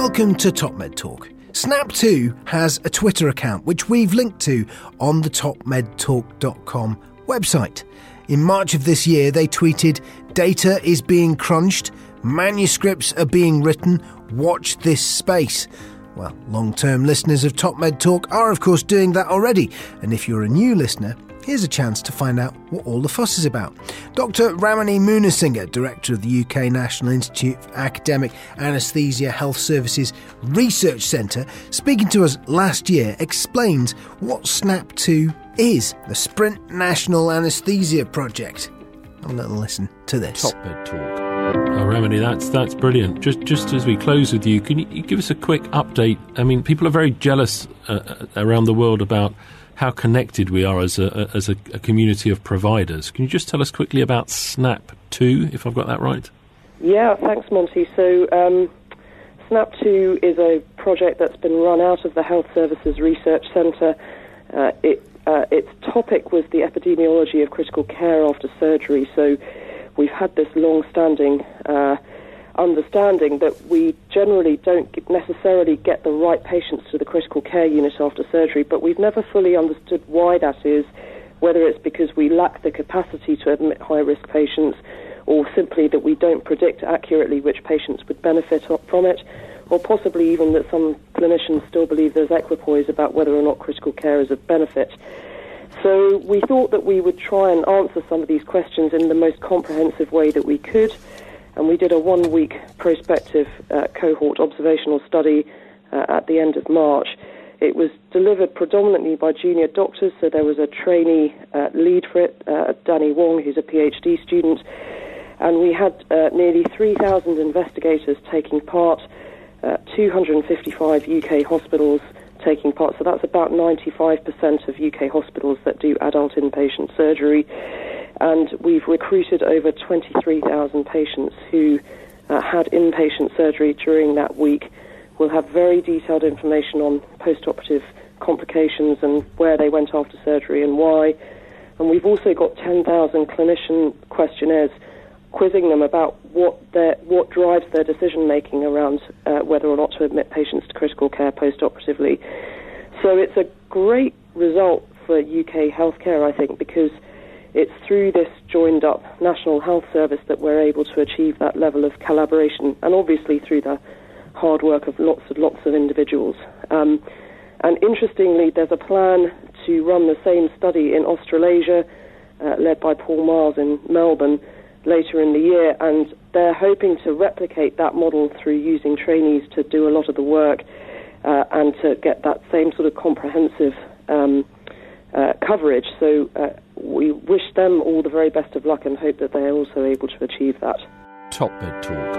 Welcome to Top Med Talk. SNAP-2 has a Twitter account which we've linked to on the topmedtalk.com website. In March of this year, they tweeted, "Data is being crunched, manuscripts are being written, watch this space." Well, long-term listeners of Top Med Talk are of course doing that already, and if you're a new listener, here's a chance to find out what all the fuss is about. Dr. Ramani Munasinghe, Director of the UK National Institute of Academic Anaesthesia Health Services Research Centre, speaking to us last year, explains what SNAP-2 is, the Sprint National Anaesthesia Project. Have a little listen to this. Top Med Talk. Oh, Ramani, that's brilliant. Just as we close with you, can you give us a quick update? I mean, people are very jealous around the world about how connected we are as a community of providers. Can you just tell us quickly about SNAP-2, if I've got that right? Yeah, thanks, Monty. So SNAP-2 is a project that's been run out of the Health Services Research Centre. Its topic was the epidemiology of critical care after surgery. So we've had this long-standing understanding that we generally don't necessarily get the right patients to the critical care unit after surgery, but we've never fully understood why that is, whether it's because we lack the capacity to admit high-risk patients, or simply that we don't predict accurately which patients would benefit from it, or possibly even that some clinicians still believe there's equipoise about whether or not critical care is of benefit. So we thought that we would try and answer some of these questions in the most comprehensive way that we could, and we did a one-week prospective cohort observational study at the end of March. It was delivered predominantly by junior doctors, so there was a trainee lead for it, Danny Wong, who's a PhD student, and we had nearly 3,000 investigators taking part, 255 UK hospitals taking part, so that's about 95% of UK hospitals that do adult inpatient surgery. And we've recruited over 23,000 patients who had inpatient surgery during that week. We'll have very detailed information on post-operative complications and where they went after surgery and why. And we've also got 10,000 clinician questionnaires quizzing them about what drives their decision-making around whether or not to admit patients to critical care post-operatively. So it's a great result for UK healthcare, I think, because it's through this joined-up National Health Service that we're able to achieve that level of collaboration, and obviously through the hard work of lots of individuals. And interestingly, there's a plan to run the same study in Australasia, led by Paul Miles in Melbourne, later in the year, and they're hoping to replicate that model through using trainees to do a lot of the work and to get that same sort of comprehensive coverage. So we wish them all the very best of luck and hope that they're also able to achieve that. Top Med Talk.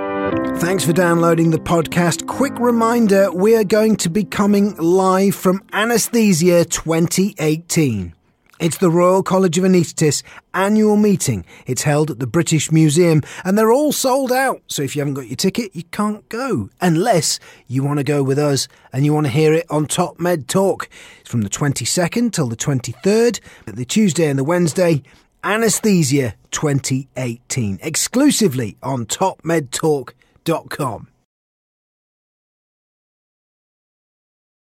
Thanks for downloading the podcast. Quick reminder, we are going to be coming live from Anaesthesia 2018. It's the Royal College of Anaesthetists annual meeting. It's held at the British Museum and they're all sold out. So if you haven't got your ticket, you can't go unless you want to go with us and you want to hear it on Top Med Talk. It's from the 22nd till the 23rd, the Tuesday and the Wednesday. Anaesthesia 2018, exclusively on topmedtalk.com.